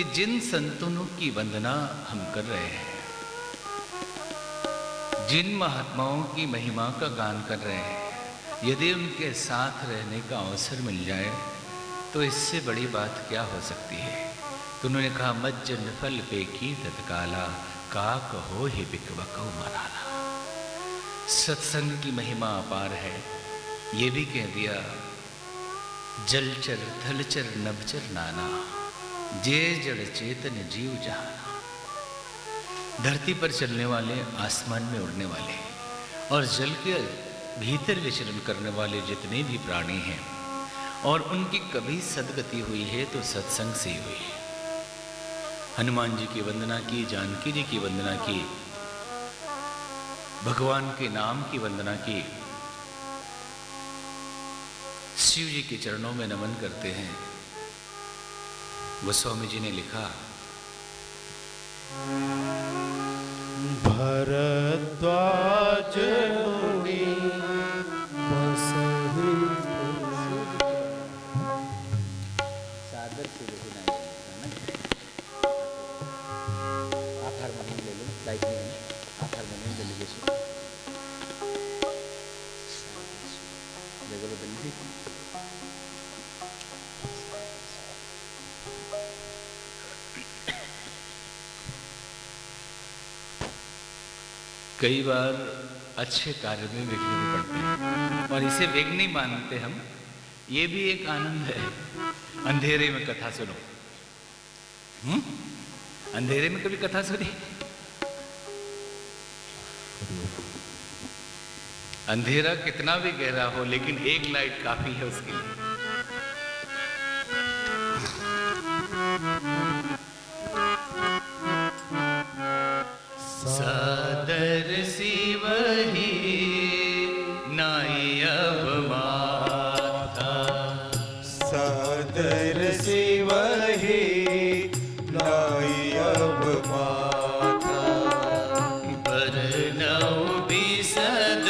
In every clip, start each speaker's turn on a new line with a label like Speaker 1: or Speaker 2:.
Speaker 1: कि जिन संतों की वंदना हम कर रहे हैं, जिन महात्माओं की महिमा का गान कर रहे हैं, यदि उनके साथ रहने का अवसर मिल जाए तो इससे बड़ी बात क्या हो सकती है। तो उन्होंने कहा, मज्जन फल पे की तत्काला, का कहो ही बिकबको मनाना। सत्संग की महिमा अपार है। ये भी कह दिया, जलचर थलचर नभचर नाना, जे जड़ चेतन जीव जहाना। धरती पर चलने वाले, आसमान में उड़ने वाले और जल के भीतर विचरण करने वाले जितने भी प्राणी हैं, और उनकी कभी सदगति हुई है तो सत्संग से ही हुई है। हनुमान जी की वंदना की, जानकी जी की वंदना की, भगवान के नाम की वंदना की, शिव जी के चरणों में नमन करते हैं। गोस्वामी जी ने लिखा,
Speaker 2: भरद्वाज मुनि बसहि
Speaker 1: सादर से आप हारमोनियम ले लो, लाइक नहीं, आप हारमोनियम ले लीजिए। जगह बदल दी। कई बार अच्छे कार्य में विघ्न भी पड़ते हैं और इसे विघ्न नहीं मानते हम। ये भी एक आनंद है। अंधेरे में कथा सुनो। अंधेरे में कभी कथा सुनी? अंधेरा कितना भी गहरा हो, लेकिन एक लाइट काफी है उसके लिए। सादर शिवहि नाई अब माता,
Speaker 2: सादर शिवहि नाई अब माता।
Speaker 1: बरनऊ बिसद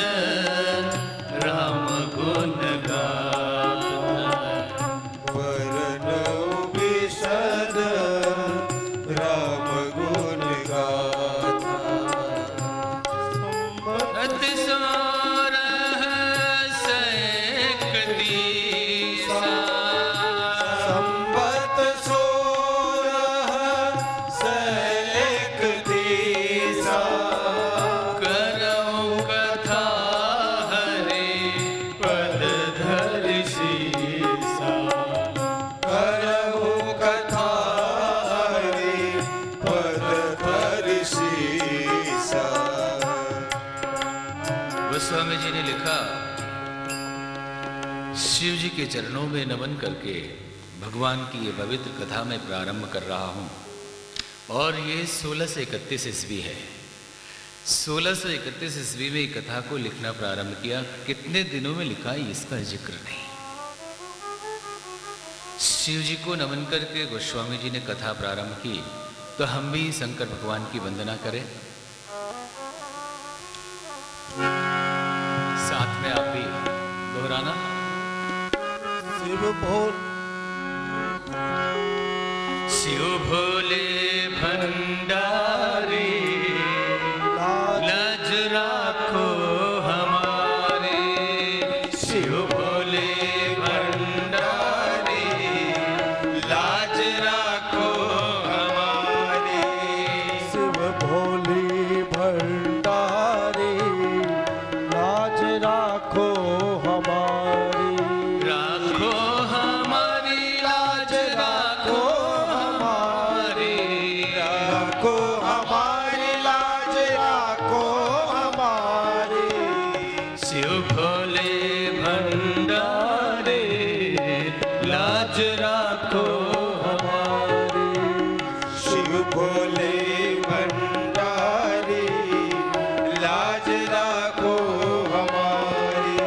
Speaker 1: राम गुण गाथा,
Speaker 2: बरनऊ बिसद राम गुण गाथा।
Speaker 1: अति सोरह सैक दीसा,
Speaker 2: संबत सोरह सैक दीसा।
Speaker 1: करऊं कथा हरे पद धर शीसा,
Speaker 2: करहु कथा हरि पद धर शीसा।
Speaker 1: गोस्वामी जी ने लिखा, शिव जी के चरणों में नमन करके भगवान की ये पवित्र कथा में प्रारंभ कर रहा हूं। और ये 1631 ईस्वी है। 1631 ईस्वी में कथा को लिखना प्रारंभ किया। कितने दिनों में लिखा इसका जिक्र नहीं। शिव जी को नमन करके गोस्वामी जी ने कथा प्रारंभ की, तो हम भी शंकर भगवान की वंदना करें। साथ में आप भी दोहराना।
Speaker 2: शिव भोल
Speaker 1: शिव भोले भंडारी, लाज राखो हमारे। शिव भोले भंडारी, लाज राखो हमारे।
Speaker 2: शिव भोली भंडारी, लाज राखो हमारी।
Speaker 1: राखो हमारी लाज, राखो हमारी।
Speaker 2: राखो हमारी लाज, राखो हमारी।
Speaker 1: शिव भोले भंडारे, लाज राखो
Speaker 2: हमारी। शिव भोले भंडारी, लाज राखो हमारी।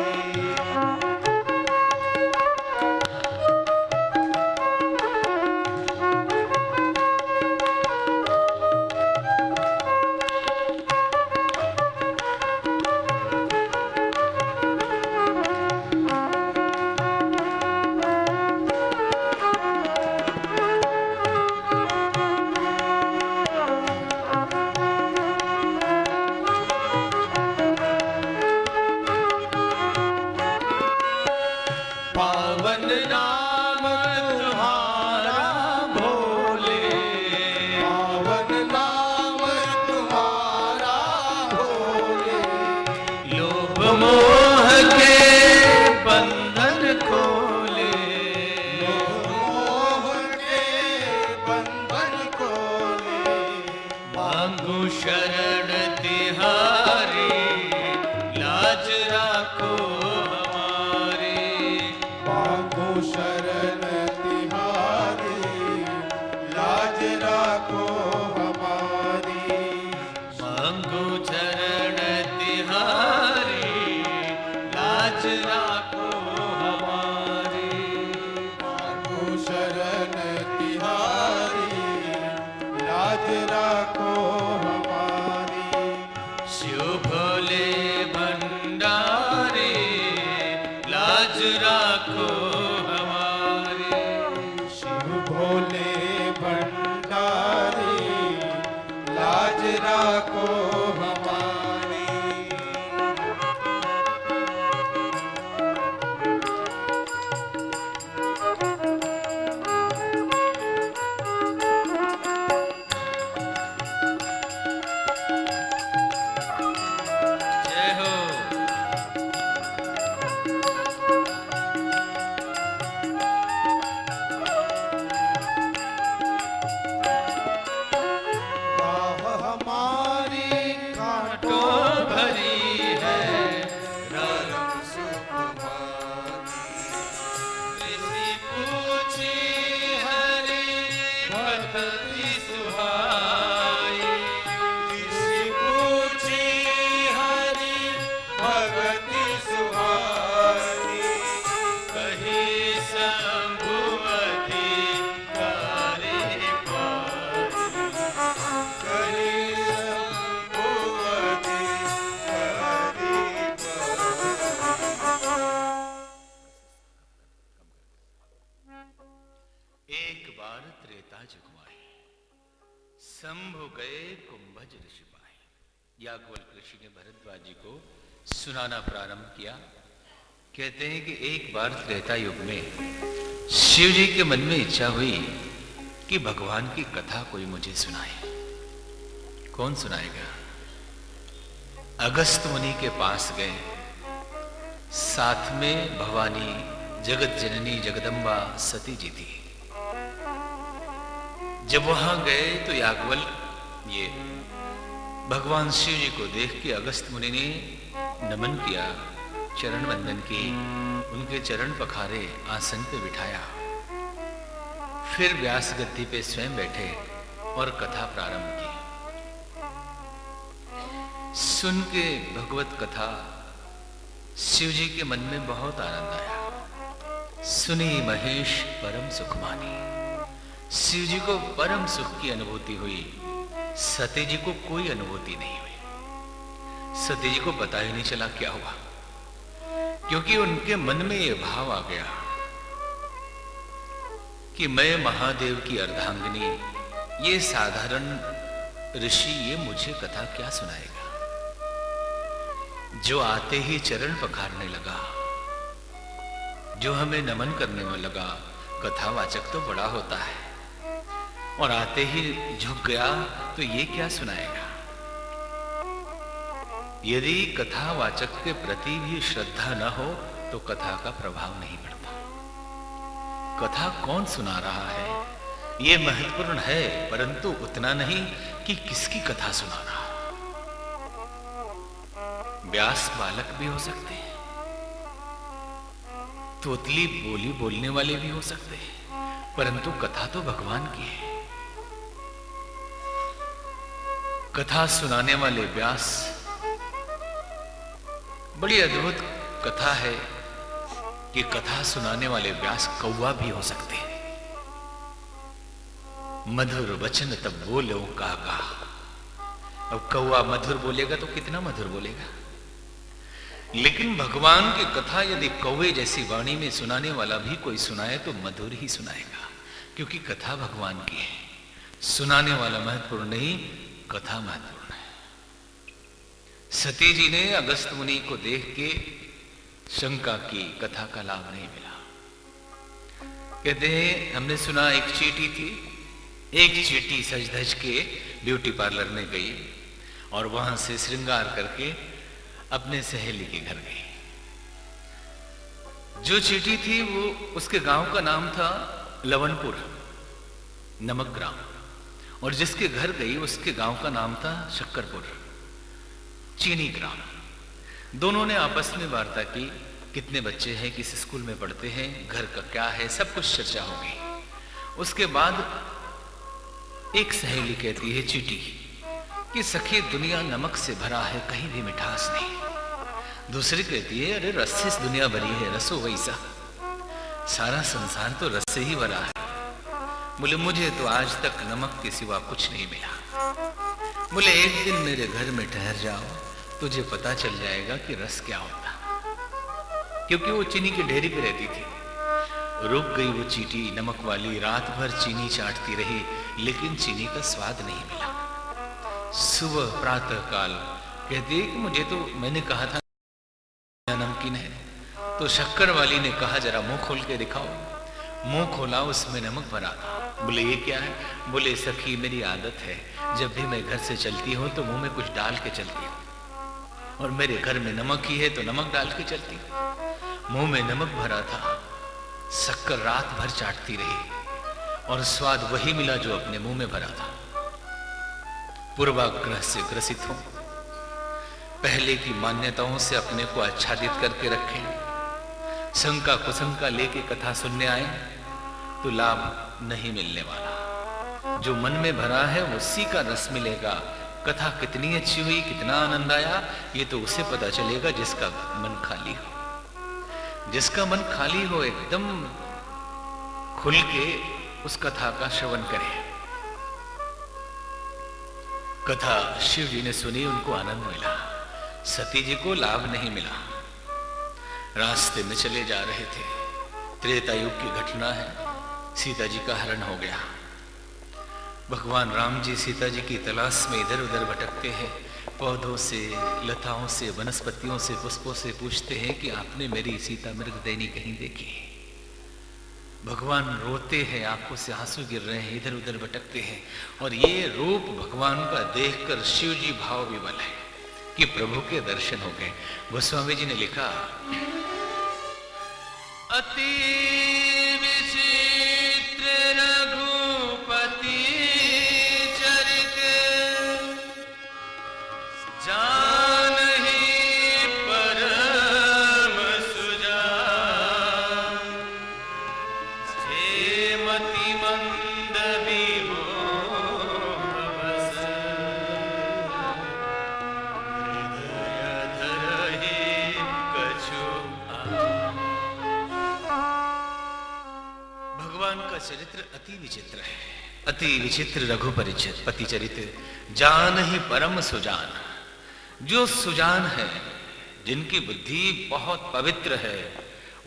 Speaker 1: पावन नाम तुम्हारा भोले,
Speaker 2: पावन नाम तुम्हारा भोले,
Speaker 1: लोभ मोह के बंधन खोले,
Speaker 2: मोह के बंधन खोले,
Speaker 1: मांगू शरण तिहारी, लाज राखो हमारी,
Speaker 2: मांगो शरण तिहारी, लाज राखो हमारी,
Speaker 1: मांगू चरण तिहारी, लाज राखो हमारी,
Speaker 2: मांगो शरण तिहारी, लाज राखो हमारी,
Speaker 1: शिव भोले भंडारी, लाज राखो हमारी,
Speaker 2: शिव भोले भंडारी, लाज राखो हमारी,
Speaker 1: जय हो।
Speaker 2: राह हमारी कांटों
Speaker 1: तो भरी है
Speaker 2: परम सुकुमारी,
Speaker 1: ऋषि पूछी हरि भक्ति सुहाई,
Speaker 2: ऋषि पूछी हरि भगति सुहानी,
Speaker 1: कही शंभुवती कारी पाई,
Speaker 2: करी शंभुवती हरि
Speaker 1: एक बार त्रेता जुग माहे, शंभु गए कुंभज ऋषि पाए। याज्ञवल्क्य ऋषि ने भरद्वाज जी को सुनाना प्रारंभ किया। कहते हैं कि एक बार त्रेता युग में शिव जी के मन में इच्छा हुई कि भगवान की कथा कोई मुझे सुनाए। कौन सुनाएगा? अगस्त मुनि के पास गए, साथ में भवानी जगत जननी जगदम्बा सती जी थी। जब वहां गए तो याज्ञवल्क्य ये भगवान शिव जी को देख के अगस्त मुनि ने नमन किया, चरण वंदन की, उनके चरण पखारे, आसन पे बिठाया। फिर व्यास गद्दी पे स्वयं बैठे और कथा प्रारंभ की। सुन के भगवत कथा शिव जी के मन में बहुत आनंद आया। सुनी महेश परम सुख मानी, शिव जी को परम सुख की अनुभूति हुई। सती जी को कोई अनुभूति नहीं हुई। सती जी को पता ही नहीं चला क्या हुआ, क्योंकि उनके मन में यह भाव आ गया कि मैं महादेव की अर्धांगिनी, ये साधारण ऋषि ये मुझे कथा क्या सुनाएगा। जो आते ही चरण पखारने लगा, जो हमें नमन करने में लगा, कथावाचक तो बड़ा होता है, और आते ही झुक गया तो ये क्या सुनाएगा। यदि कथावाचक के प्रति भी श्रद्धा न हो तो कथा का प्रभाव नहीं पड़ता। कथा कौन सुना रहा है ये महत्वपूर्ण है, परंतु उतना नहीं कि किसकी कथा सुना रहा है। व्यास बालक भी हो सकते हैं, तोतली बोली बोलने वाले भी हो सकते हैं, परंतु कथा तो भगवान की है। कथा सुनाने वाले व्यास, बड़ी अद्भुत कथा है कि कथा सुनाने वाले व्यास कौवा भी हो सकते हैं। मधुर वचन तब बोलो काका। अब कौवा मधुर बोलेगा तो कितना मधुर बोलेगा, लेकिन भगवान की कथा यदि कौवे जैसी वाणी में सुनाने वाला भी कोई सुनाए तो मधुर ही सुनाएगा, क्योंकि कथा भगवान की है। सुनाने वाला महत्वपूर्ण नहीं, कथा महत्वपूर्ण है। सती जी ने अगस्त मुनि को देख के शंका की, कथा का लाभ नहीं मिला। कहते हैं हमने सुना एक चींटी थी, एक चींटी सज धज के ब्यूटी पार्लर में गई और वहां से श्रृंगार करके अपने सहेली के घर गई। जो चींटी थी वो, उसके गांव का नाम था लवणपुर, नमक ग्राम, और जिसके घर गई उसके गांव का नाम था शक्करपुर, चीनी ग्राम। दोनों ने आपस में वार्ता की, कितने बच्चे हैं, किस स्कूल में पढ़ते हैं, घर का क्या है, सब कुछ चर्चा हो गई। उसके बाद एक सहेली कहती है चींटी कि सखी दुनिया नमक से भरा है, कहीं भी मिठास नहीं। दूसरी कहती है अरे रस से दुनिया भरी है, रसो वैसा, सारा संसार तो रस से ही भरा है। बोले मुझे तो आज तक नमक के सिवा कुछ नहीं मिला। बोले एक दिन मेरे घर में ठहर जाओ, तुझे पता चल जाएगा कि रस क्या होता। क्योंकि वो चीनी की ढेरी पे रहती थी। रुक गई वो चींटी नमक वाली, रात भर चीनी चाटती रही, लेकिन चीनी का स्वाद नहीं मिला। सुबह प्रातः काल कहती है कि मुझे तो, मैंने कहा था नमकीन है, तो शक्कर वाली ने कहा जरा मुंह खोल के दिखाओ। मुंह खोला, उसमें नमक भरा था। बोले ये क्या है? बोले सखी मेरी आदत है, जब भी मैं घर से चलती हूँ तो मुंह में कुछ डाल के चलती हूँ, और मेरे घर में नमक ही है तो नमक डाल के चलती हूँ। मुंह में नमक भरा था, शक्कर रात भर चाटती रही और स्वाद वही मिला जो अपने मुंह में भरा था। पूर्वाग्रह से ग्रसित हूं, पहले की मान्यताओं से अपने को आच्छादित करके रखें, शंका कुशंका लेके कथा सुनने आए तो लाभ नहीं मिलने वाला। जो मन में भरा है उसी का रस मिलेगा। कथा कितनी अच्छी हुई, कितना आनंद आया, ये तो उसे पता चलेगा जिसका मन खाली हो। जिसका मन खाली हो, एकदम खुल के उस कथा का श्रवण करे। कथा शिव जी ने सुनी, उनको आनंद मिला, सती जी को लाभ नहीं मिला। रास्ते में चले जा रहे थे, त्रेता युग की घटना है, सीता जी का हरण हो गया। भगवान राम जी सीता जी की तलाश में इधर उधर भटकते हैं, पौधों से, लताओं से, वनस्पतियों से, पुष्पों से पूछते हैं कि आपने मेरी सीता मृगदैनी कहीं देखी? भगवान रोते हैं, आंखों से आंसू गिर रहे हैं, इधर उधर भटकते हैं। और ये रूप भगवान का देखकर शिव जी भाव विवल है कि प्रभु के दर्शन हो गए। गोस्वामी जी ने लिखा, अति विचित्र रघुपति चरित जानहि परम सुजान, हे मति मंद विमोह बस, हृदय धरहि कछु आन। भगवान का चरित्र अति विचित्र है। अति विचित्र रघुपति चरित्र जानहि परम सुजान। जो सुजान है, जिनकी बुद्धि बहुत पवित्र है,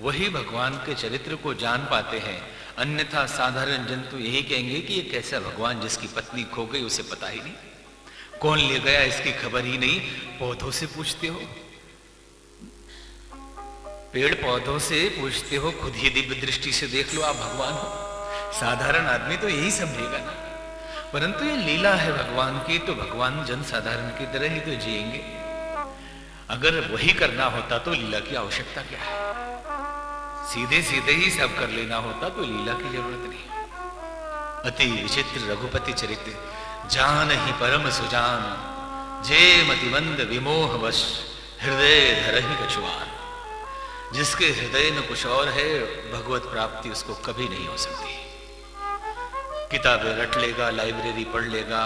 Speaker 1: वही भगवान के चरित्र को जान पाते हैं। अन्यथा साधारण जंतु यही कहेंगे कि ये कैसा भगवान जिसकी पत्नी खो गई, उसे पता ही नहीं, कौन ले गया इसकी खबर ही नहीं। पौधों से पूछते हो, पेड़ पौधों से पूछते हो, खुद ही दिव्य दृष्टि से देख लो आप भगवान हो। साधारण आदमी तो यही समझेगा ना, परंतु ये लीला है भगवान की, तो भगवान जन साधारण की तरह ही तो जिएंगे। अगर वही करना होता तो लीला की आवश्यकता क्या है? सीधे सीधे ही सब कर लेना होता तो लीला की जरूरत नहीं। अति विचित्र रघुपति चरित्र जानहि परम सुजान, जे मतिमंद विमोह वश, हृदय धरहि कछु आन। जिसके हृदय में कुछ और है, भगवत प्राप्ति उसको कभी नहीं हो सकती। किताबें रट लेगा, लाइब्रेरी पढ़ लेगा,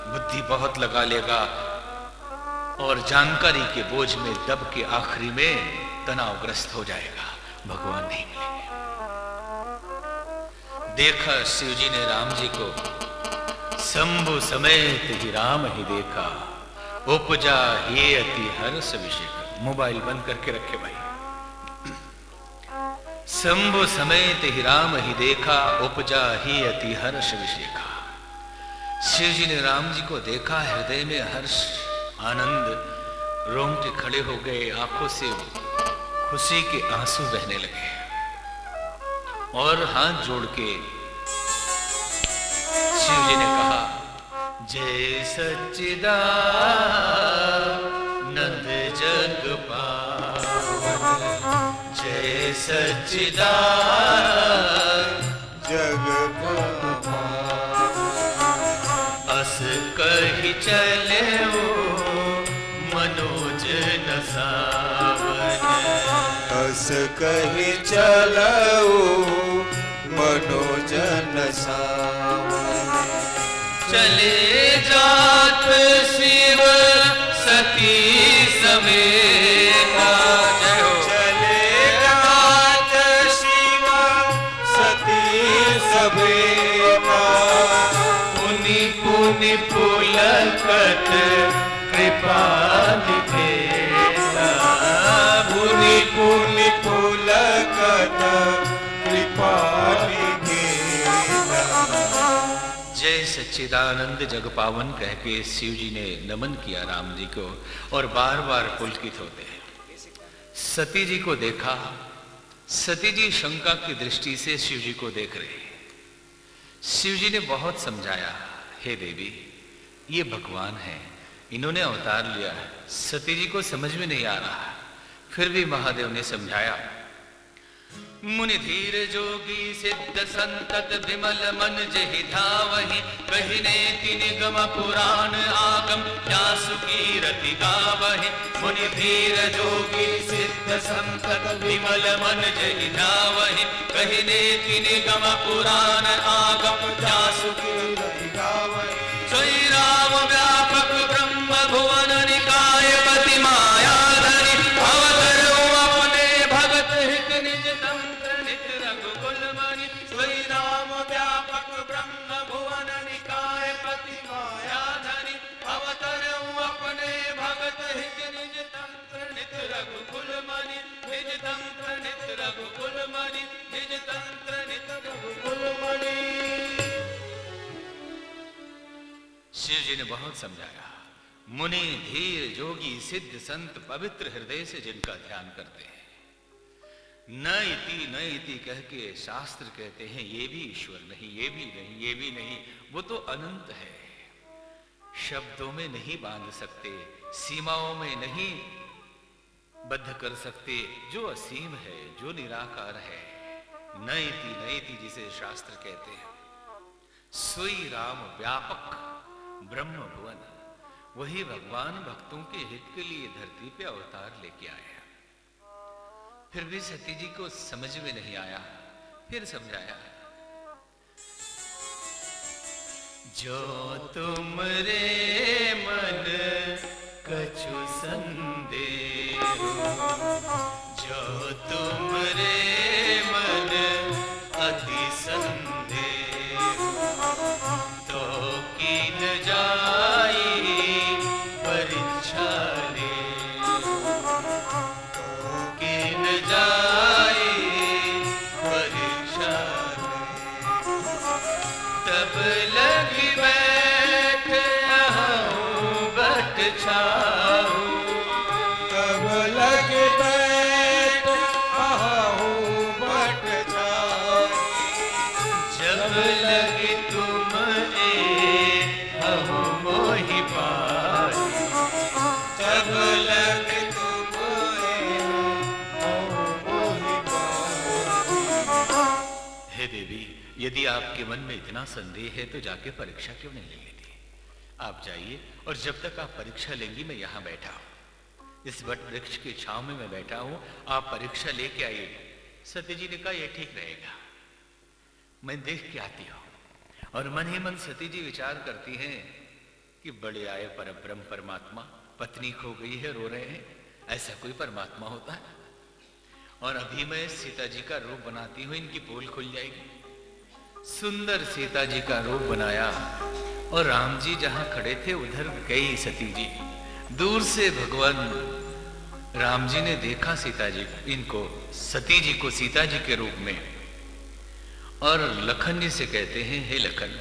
Speaker 1: बुद्धि बहुत लगा लेगा, और जानकारी के बोझ में दब के आखिरी में तनावग्रस्त हो जाएगा, भगवान नहीं मिलेंगे। देखा शिव जी ने राम जी को, शंभु समेत ही राम ही देखा, उपजा ये अति हर्ष विषय। मोबाइल बंद करके रखे भाई। शंभु समेत ही राम ही देखा, उपजा ही अति हर्ष विषेखा। शिव जी ने राम जी को देखा, हृदय में हर्ष आनंद, रोंगटे खड़े हो गए, आंखों से खुशी के आंसू बहने लगे। और हाथ जोड़ के शिव जी ने कहा, जय सच्चिदानंद जग पावन, जय सच्चिदानंद
Speaker 2: जग
Speaker 1: अस कही चले ओ मनोज न सावन,
Speaker 2: अस कही चलऊ मनोजन सावन।
Speaker 1: चले जात शिव सती समेता, जय हो।
Speaker 2: चले जात शिव सती समेता,
Speaker 1: पुनि पुनि पुलकत कृपा निकेता,
Speaker 2: पुनि पुनि पुलकत कृपा निकेता।
Speaker 1: जय सच्चिदानंद जग पावन कह के शिव जी ने नमन किया राम जी को और बार बार पुलकित होते हैं। सती जी को देखा, सती जी शंका की दृष्टि से शिव जी को देख रहे। शिव जी ने बहुत समझाया, हे देवी ये भगवान है, इन्होंने अवतार लिया है, सती जी को समझ में नहीं आ रहा। फिर भी महादेव ने समझाया, मुनि धीर जोगी सिद्ध संतत विमल मन जहि धावहि, कहिने तिनि गम पुराण आगम जासु कीरति गावहि। मुनि धीर जोगी सिद्ध संतत विमल मन जहि धावहि, कहिने तिनि गम पुराण आगम जासु कीरति गावहि। सोई राम व्यापक ब्रह्म भुवन निकाय पति मायाधरि, अवतरो अपने भगत हित निज तंत्र नित रघुकुल मणि। सोई राम व्यापक ब्रह्म भुवन निकाय पति मायाधरि, अवतरो अपने भगत हित निज तंत्र नित रघुकुल मणि। निज तंत्र नित रघुकुल मणि, निज तंत्र नित रघुकुल मणि। शिव जी ने बहुत समझाया, मुनि धीर जोगी सिद्ध संत पवित्र हृदय से जिनका ध्यान करते हैं, न इति कह के शास्त्र कहते हैं ये भी ईश्वर नहीं, ये भी नहीं, ये भी नहीं, वो तो अनंत है। शब्दों में नहीं बांध सकते, सीमाओं में नहीं बद्ध कर सकते। जो असीम है, जो निराकार है, न इति जिसे शास्त्र कहते हैं। सोई राम व्यापक ब्रह्म भुवन, वही भगवान भक्तों के हित के लिए धरती पे अवतार लेके आए। फिर भी सती जी को समझ में नहीं आया, फिर समझाया, जो तुम रे मन कछु संदेह, जो तुम रे मन अति संदेह, तो कीन जाई परीक्षा ले, तो कीन जाई परीक्षा ले। तब लगी बैठ आहूं बट छाऊं,
Speaker 2: तब लग बैठ आहूं बट छाऊं।
Speaker 1: जब लगी तुम आहूं मोहि पाई,
Speaker 2: जब लग तुम आहूं मोहि पाई।
Speaker 1: हे देवी, यदि आपके मन में इतना संदेह है तो जाके परीक्षा क्यों नहीं ले लेती? आप जाइए और जब तक आप परीक्षा लेंगी मैं यहाँ बैठा हूँ, इस वट वृक्ष की छांव में मैं बैठा हूँ, आप परीक्षा लेके आइए। सती जी ने कहा यह ठीक रहेगा, मैं देख के आती हूँ। और मन ही मन सती जी विचार करती हैं कि बड़े आए परब्रह्म परमात्मा, पत्नी खो गई है, रो रहे हैं, ऐसा कोई परमात्मा होता है? और अभी मैं सीता जी का रूप बनाती हूँ, इनकी पोल खुल जाएगी। सुंदर सीता जी का रूप बनाया और राम जी जहां खड़े थे उधर गई सती जी। दूर से भगवान राम जी ने देखा सीता जी इनको, सती जी को सीता जी के रूप में, और लखन जी से कहते हैं, हे लखन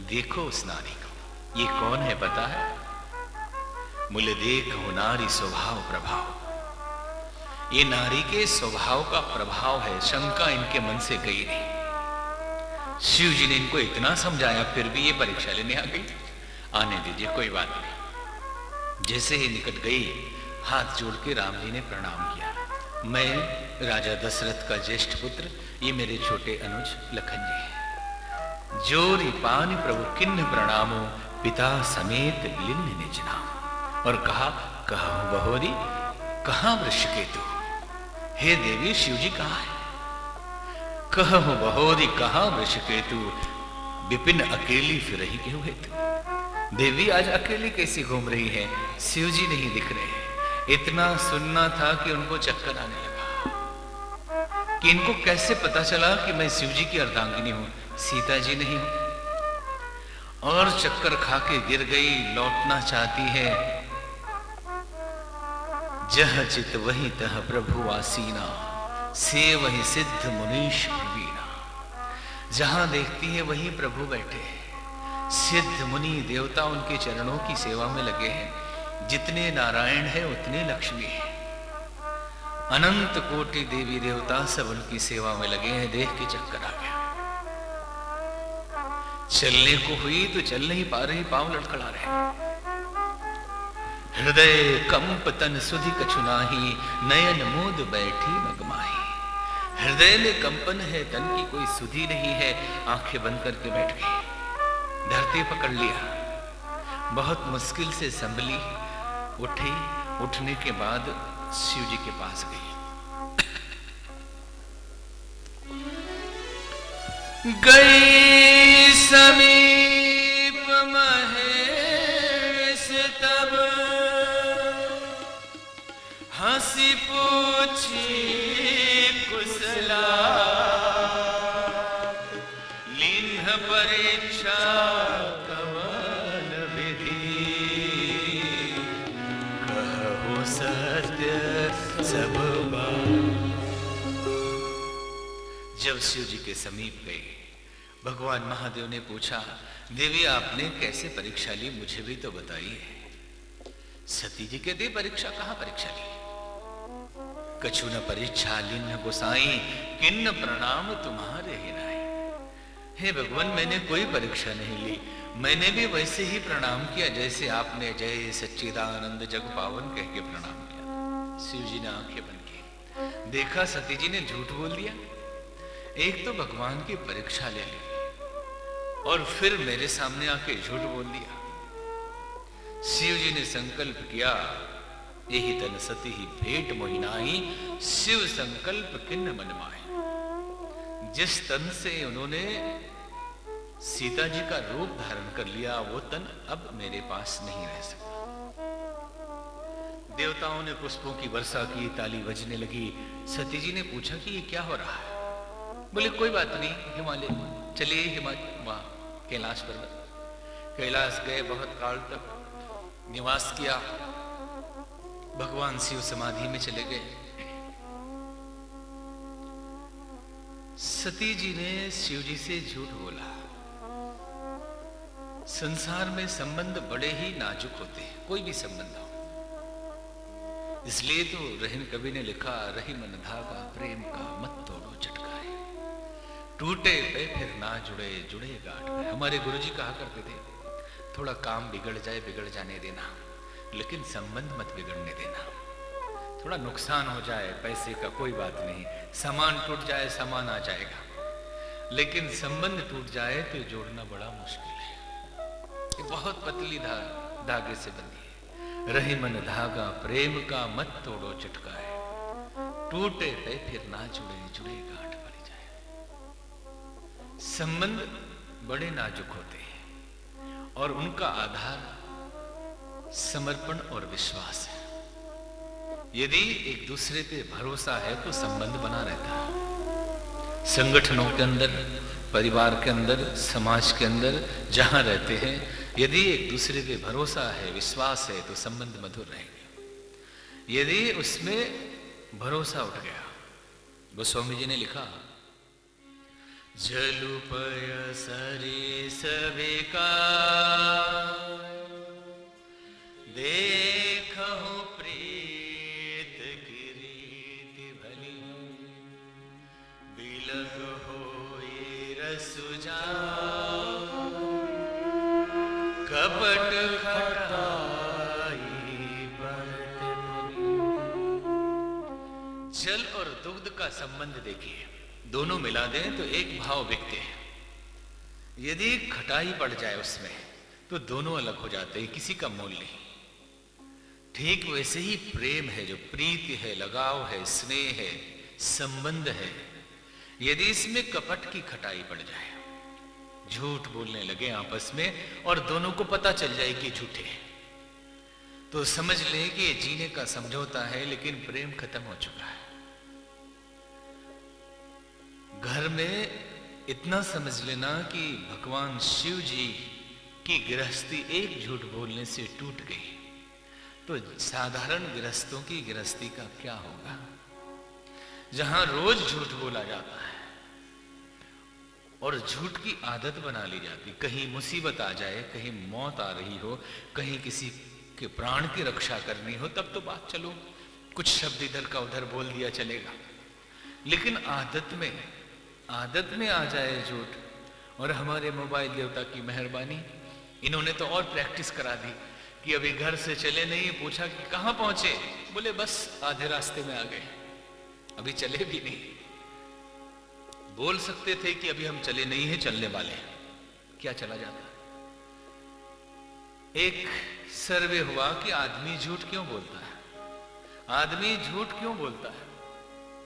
Speaker 1: देखो उस नारी को, ये कौन है पता है? मुले देखो नारी स्वभाव प्रभाव, ये नारी के स्वभाव का प्रभाव है। शंका इनके मन से गई नहीं। शिव जी ने इनको इतना समझाया, फिर भी ये परीक्षा लेने आ गई। आने दीजिए, कोई बात नहीं। जैसे ही निकट गई, हाथ जोड़ के राम जी ने प्रणाम किया। मैं राजा दशरथ का ज्येष्ठ पुत्र, ये मेरे छोटे अनुज लखन जी हैं। जोरी पानी प्रभु किन्न प्रणामो, पिता समेत लिन्न निज नाम। और कहा, कहा बहोरी, कहां वृषकेतु? हे देवी, शिव जी कहां है? कहु बहोरी कहां वृषकेतु, विपिन अकेली फिर ही क्यों हेतु? देवी आज अकेली कैसी घूम रही है? शिव जी नहीं दिख रहे। इतना सुनना था कि उनको चक्कर आने लगा कि इनको कैसे पता चला कि मैं शिव जी की अर्धांगिनी हूं, सीता जी नहीं हूं। और चक्कर खा के गिर गई, लौटना चाहती है। जह चित वही तह प्रभु आसीना, से वही सिद्ध मुनीश प्रवीणा। जहां देखती है वहीं प्रभु बैठे हैं। सिद्ध मुनि देवता उनके चरणों की सेवा में लगे हैं। जितने नारायण है उतने लक्ष्मी है। अनंत कोटि देवी देवता सब उनकी सेवा में लगे हैं। देख के चक्कर आ गया। चलने को हुई तो चल नहीं पा रही, पांव लड़खड़ा रहे। हृदय कंप तन सुधि कछु नाही, नयन मूद बैठी मगमाही। हृदय में कंपन है, तन की कोई सुधि नहीं है। आंखें बंद करके बैठ गई। धरती पकड़ लिया। बहुत मुश्किल से संभली, उठी। उठने के बाद शिव जी के पास गई। गई समीप महेश तब, हंसी पूछी कुशला। लिन्ह परीक्षा कवन विधि, कहो सत्य सब बात। जब शिव जी के समीप गए, भगवान महादेव ने पूछा, देवी आपने कैसे परीक्षा ली, मुझे भी तो बताइए। सती जी कहती, परीक्षा कहां परीक्षा ली? कछु न परीक्षा लिन्ह गोसाई, किन्न प्रणाम तुम्हारे ही नाई। हे भगवान, मैंने कोई परीक्षा नहीं ली। मैंने भी वैसे ही प्रणाम किया जैसे आपने जय सच्चिदानंद जग पावन कह के प्रणाम किया। शिव जी ने आंखें बंद की। देखा सती जी ने झूठ बोल दिया। एक तो भगवान की परीक्षा ले ली और फिर मेरे सामने आके झूठ बोल दिया। शिव जी ने संकल्प किया, यही तन सती ही भेंट मोहिनाई, शिव संकल्प किन्न मन माही। जिस तन से उन्होंने सीता जी का रूप धारण कर लिया, वो तन अब मेरे पास नहीं रह सकता। देवताओं ने पुष्पों की वर्षा की, ताली बजने लगी। सती जी ने पूछा कि ये क्या हो रहा है? बोले कोई बात नहीं, हिमालय चलिए, हिमालय वहां कैलाश पर्वत। कैलाश गए, बहुत काल तक निवास किया। भगवान शिव समाधि में चले गए। सती जी ने शिव जी से झूठ बोला। संसार में संबंध बड़े ही नाजुक होते हैं, कोई भी संबंध हो। इसलिए तो रहीम कवि ने लिखा, रही मन धागा प्रेम का मत तोड़ो चटकाए, टूटे पे फिर ना जुड़े, जुड़े गांठ पे। हमारे गुरुजी कहा करते थे, थोड़ा काम बिगड़ जाए बिगड़ जाने देना, लेकिन संबंध मत बिगड़ने देना। थोड़ा नुकसान हो जाए पैसे का कोई बात नहीं, सामान टूट जाए सामान आ जाएगा, लेकिन संबंध टूट जाए तो जोड़ना बड़ा मुश्किल है। ये बहुत पतली धागे से बंधी है। रही मन धागा प्रेम का मत तोड़ो चटकाए, टूटे पे फिर ना जुड़े, जुड़े गांठ पड़ जाए। संबंध बड़े नाजुक होते हैं और उनका आधार समर्पण और विश्वास है। यदि एक दूसरे पे भरोसा है तो संबंध बना रहता है। संगठनों के अंदर, परिवार के अंदर, समाज के अंदर जहां रहते हैं, यदि एक दूसरे पे भरोसा है, विश्वास है, तो संबंध मधुर रहेंगे। यदि उसमें भरोसा उठ गया, गोस्वामी जी ने लिखा, जलुपय सरी सविका देखहु प्रीत की रीति भली, बिलग होई सुजान कपट खटाई बरत मुनि। जल और दुग्ध का संबंध देखिए, दोनों मिला दें तो एक भाव बिकते हैं। यदि खटाई पड़ जाए उसमें तो दोनों अलग हो जाते हैं, किसी का मोल नहीं। ठीक वैसे ही प्रेम है, जो प्रीति है, लगाव है, स्नेह है, संबंध है, यदि इसमें कपट की खटाई पड़ जाए, झूठ बोलने लगे आपस में और दोनों को पता चल जाए कि झूठे हैं, तो समझ लें कि ये जीने का समझौता है, लेकिन प्रेम खत्म हो चुका है। घर में इतना समझ लेना कि भगवान शिव जी की गृहस्थी एक झूठ बोलने से टूट गई, तो साधारण गृहस्थों की गृहस्थी का क्या होगा, जहां रोज झूठ बोला जाता है और झूठ की आदत बना ली जाती। कहीं मुसीबत आ जाए, कहीं मौत आ रही हो, कहीं किसी के प्राण की रक्षा करनी हो, तब तो बात चलो कुछ शब्द इधर का उधर बोल दिया चलेगा, लेकिन आदत में आ जाए झूठ। और हमारे मोबाइल देवता की मेहरबानी, इन्होंने तो और प्रैक्टिस करा दी कि अभी घर से चले नहीं, पूछा कि कहां पहुंचे, बोले बस आधे रास्ते में आ गए, अभी चले भी नहीं। बोल सकते थे कि अभी हम चले नहीं हैं, चलने वाले हैं, क्या चला जाता। एक सर्वे हुआ कि आदमी झूठ क्यों बोलता है, आदमी झूठ क्यों बोलता है,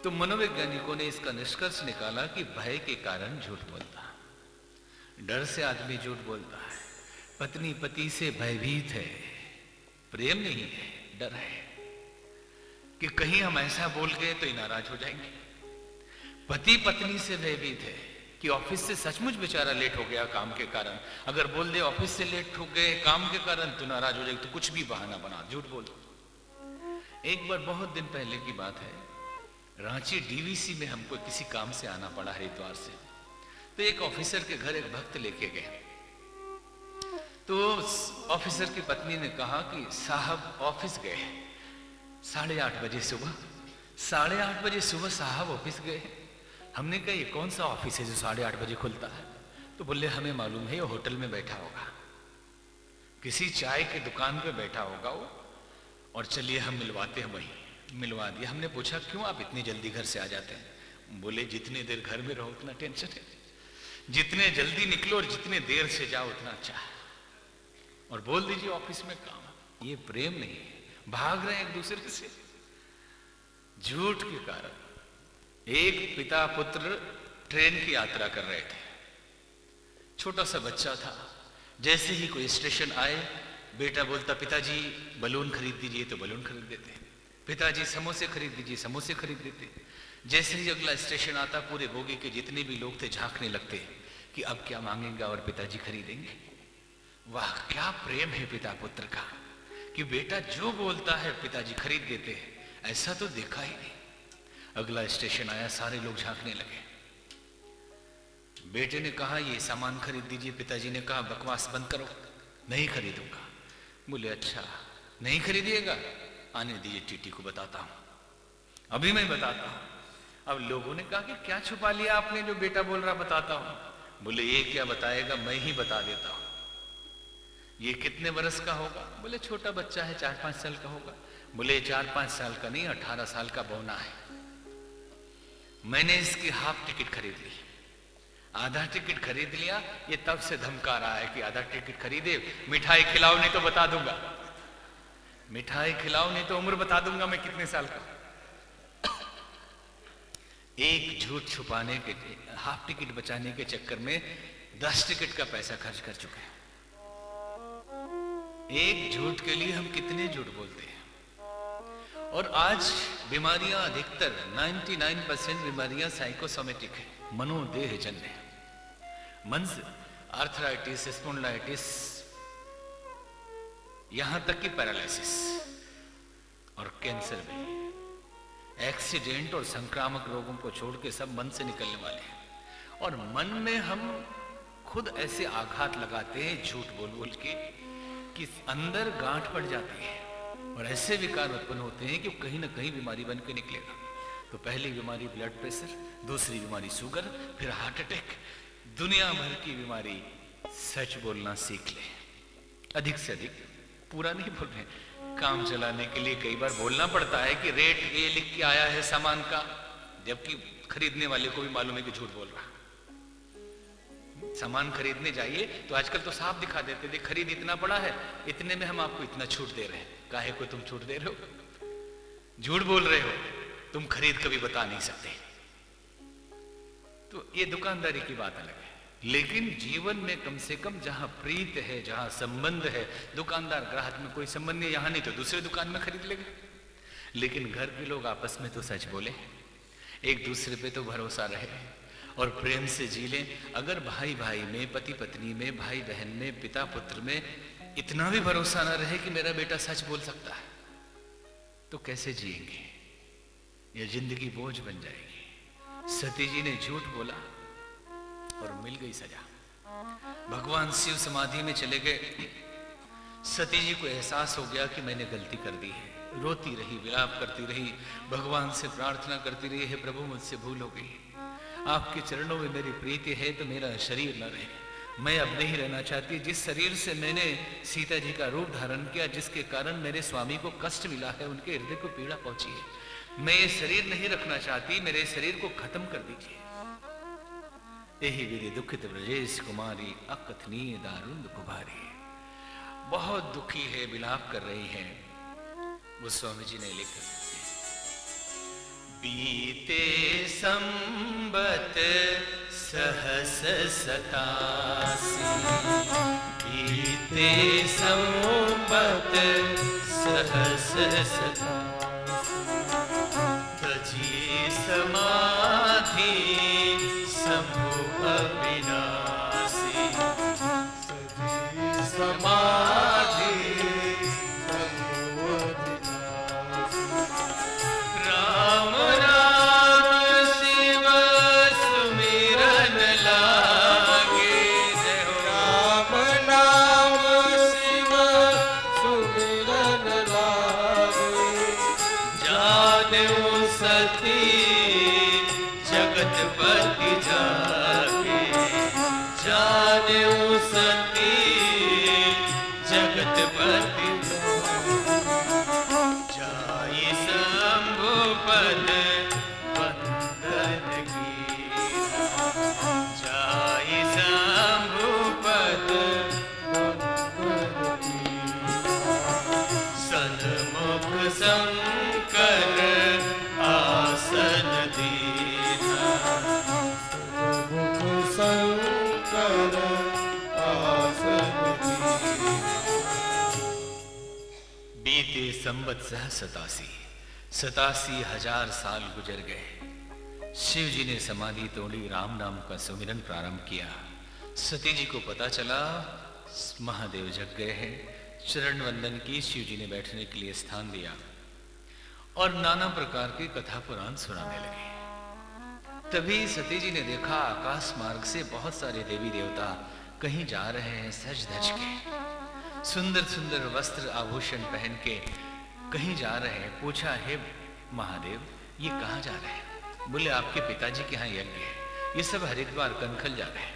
Speaker 1: तो मनोवैज्ञानिकों ने इसका निष्कर्ष निकाला कि भय के कारण झूठ बोलता है, डर से आदमी झूठ बोलता है। पत्नी पति से भयभीत है, प्रेम नहीं है, डर है कि कहीं हम ऐसा बोल गए तो ये नाराज हो जाएंगे। पति पत्नी से भयभीत है कि ऑफिस से सचमुच बेचारा लेट हो गया काम के कारण, अगर बोल दे ऑफिस से लेट हो गए काम के कारण तो नाराज हो जाएगी, तो कुछ भी बहाना बना झूठ बोल। एक बार बहुत दिन पहले की बात है, रांची डीवीसी में हमको किसी काम से आना पड़ा हरिद्वार से, तो एक ऑफिसर के घर एक भक्त लेके गए। तो ऑफिसर की पत्नी ने कहा कि साहब ऑफिस गए 8:30 बजे सुबह, 8:30 बजे सुबह साहब ऑफिस गए। हमने कहा ये कौन सा ऑफिस है जो 8:30 बजे खुलता है, तो बोले हमें मालूम है, ये होटल में बैठा होगा, किसी चाय की दुकान पे बैठा होगा वो, और चलिए हम मिलवाते हैं। वहीं मिलवा दिया। हमने पूछा क्यों आप इतनी जल्दी घर से आ जाते हैं, बोले जितनी देर घर में रहो उतना टेंशन है, जितने जल्दी निकलो और जितने देर से जाओ उतना अच्छा है, और बोल दीजिए ऑफिस में काम। ये प्रेम नहीं है, भाग रहे हैं एक दूसरे से झूठ के कारण। एक पिता पुत्र ट्रेन की यात्रा कर रहे थे, छोटा सा बच्चा था, जैसे ही कोई स्टेशन आए बेटा बोलता पिताजी बलून खरीद दीजिए, तो बलून खरीद देते, पिताजी समोसे खरीद दीजिए, समोसे खरीद देते। जैसे ही अगला स्टेशन आता पूरे बोगी के जितने भी लोग थे झांकने लगते कि अब क्या मांगेगा और पिताजी खरीदेंगे। वाह क्या प्रेम है पिता पुत्र का कि बेटा जो बोलता है पिताजी खरीद देते हैं, ऐसा तो देखा ही नहीं। अगला स्टेशन आया, सारे लोग झांकने लगे। बेटे ने कहा ये सामान खरीद दीजिए, पिताजी ने कहा बकवास बंद करो, नहीं खरीदूंगा। बोले अच्छा नहीं खरीदिएगा, आने दीजिए टीटी को बताता हूं, अभी मैं बताता हूं। अब लोगों ने कहा कि क्या छुपा लिया आपने, जो बेटा बोल रहा बताता हूं। बोले ये क्या बताएगा, मैं ही बता देता हूं। ये कितने वर्ष का होगा, बोले छोटा बच्चा है 4-5 साल का होगा। बोले 4-5 साल का नहीं 18 साल का बौना है। मैंने इसकी हाफ टिकट खरीद ली, आधा टिकट खरीद लिया, ये तब से धमका रहा है कि आधा टिकट खरीदे, मिठाई खिलाओ नहीं तो बता दूंगा, मिठाई खिलाओ नहीं तो उम्र बता दूंगा मैं कितने साल का। एक झूठ छुपाने के, हाफ टिकट बचाने के चक्कर में 10 टिकट का पैसा खर्च कर चुके हैं। एक झूठ के लिए हम कितने झूठ बोलते हैं। और आज बीमारियां अधिकतर 99% बीमारियां साइकोसोमेटिक है, मनोदेह जन्य है। मन से आर्थराइटिस, स्पॉन्डिलाइटिस, यहां तक कि पैरालिसिस और कैंसर भी, एक्सीडेंट और संक्रामक रोगों को छोड़ के सब मन से निकलने वाले हैं। और मन में हम खुद ऐसे आघात लगाते हैं झूठ बोल बोल के कि अंदर गांठ पड़ जाती है और ऐसे विकार उत्पन्न होते हैं कि कहीं ना कहीं बीमारी बन के निकलेगा। तो पहली बीमारी ब्लड प्रेशर, दूसरी बीमारी शुगर, फिर हार्ट अटैक, दुनिया भर की बीमारी, सच बोलना सीख ले। अधिक से अधिक, पूरा नहीं बोल रहे, काम चलाने के लिए कई बार बोलना पड़ता है कि रेट ये लिख के आया है सामान का, जबकि खरीदने वाले को भी मालूम है कि झूठ बोल रहा। सामान खरीदने जाइए तो आजकल तो साफ दिखा देते थे, खरीद इतना पड़ा है, इतने में हम आपको इतना छूट दे रहे हैं। काहे को तुम छूट दे रहे हो? झूठ बोल रहे हो, तुम खरीद कभी बता नहीं सकते। तो ये दुकानदारी की बात अलग है, लेकिन जीवन में कम से कम जहां प्रीत है, जहां संबंध है, दुकानदार ग्राहक में कोई संबंध नहीं, यहां नहीं तो दूसरे दुकान में खरीद लेगा। लेकिन घर के लोग आपस में तो सच बोले, एक दूसरे पे तो भरोसा रहे और प्रेम से जी लें। अगर भाई भाई में, पति पत्नी में, भाई बहन में, पिता पुत्र में इतना भी भरोसा ना रहे कि मेरा बेटा सच बोल सकता है, तो कैसे जिएंगे? यह जिंदगी बोझ बन जाएगी। सती जी ने झूठ बोला और मिल गई सजा। भगवान शिव समाधि में चले गए। सती जी को एहसास हो गया कि मैंने गलती कर दी है। रोती रही, विलाप करती रही, भगवान से प्रार्थना करती रही, हे प्रभु मुझसे भूल हो गई, आपके चरणों में मेरी प्रीति है तो मेरा शरीर न रहे, मैं अब नहीं रहना चाहती। जिस शरीर से मैंने सीता जी का रूप धारण किया, जिसके कारण मेरे स्वामी को कष्ट मिला है, उनके हृदय को पीड़ा पहुंची है, मैं ये शरीर नहीं रखना चाहती, मेरे शरीर को खत्म कर दीजिए। यही विधि दुखित ब्रजेश कुमारी, अकथनीय दारुण कुभारी। बहुत दुखी है, विलाप कर रही है। गोस्वामी जी ने लिखा, बीते संबत सहस सतासी, बीते संबत सहस सतासी, तजी समाधि शंभु अविनाशी,
Speaker 2: समाधि
Speaker 1: राम राम शिव सुमिरन लागे, जय हो
Speaker 2: राम नाम शिव सुमिरन लागे,
Speaker 1: जानेऊ सती जगतपति जागे, जानेऊ सती जगतपति जाई शंभु पद बंदन की, जाई शंभु पद सन्मुख शंकर आसन दीना,
Speaker 2: मुख शंकर आसन
Speaker 1: बीते संबत सह 87 हजार साल गुजर गए। शिव जी ने समाधि तोड़ी, राम नाम का सुमिरन प्रारंभ किया। सती जी को पता चला महादेव जग गए हैं। चरण वंदन की, शिव जी ने बैठने के लिए स्थान दिया और नाना प्रकार की कथा पुराण सुनाने लगे। तभी सती जी ने देखा आकाश मार्ग से बहुत सारे देवी देवता कहीं जा रहे हैं, सज धज के, सुंदर सुंदर वस्त्र आभूषण पहन के कहीं जा रहे हैं। पूछा, हे महादेव ये कहाँ जा रहे हैं? बोले आपके पिताजी के यहाँ यज्ञ है, ये सब हरिद्वार कनखल जा रहे हैं।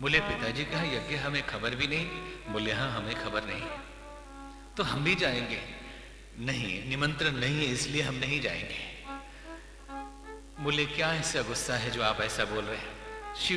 Speaker 1: बोले पिताजी का यज्ञ हमें खबर भी नहीं? बोले हाँ हमें खबर नहीं। तो हम भी जाएंगे? नहीं, निमंत्रण नहीं है इसलिए हम नहीं जाएंगे। बोले क्या ऐसा गुस्सा है जो आप ऐसा बोल रहे हैं? शिव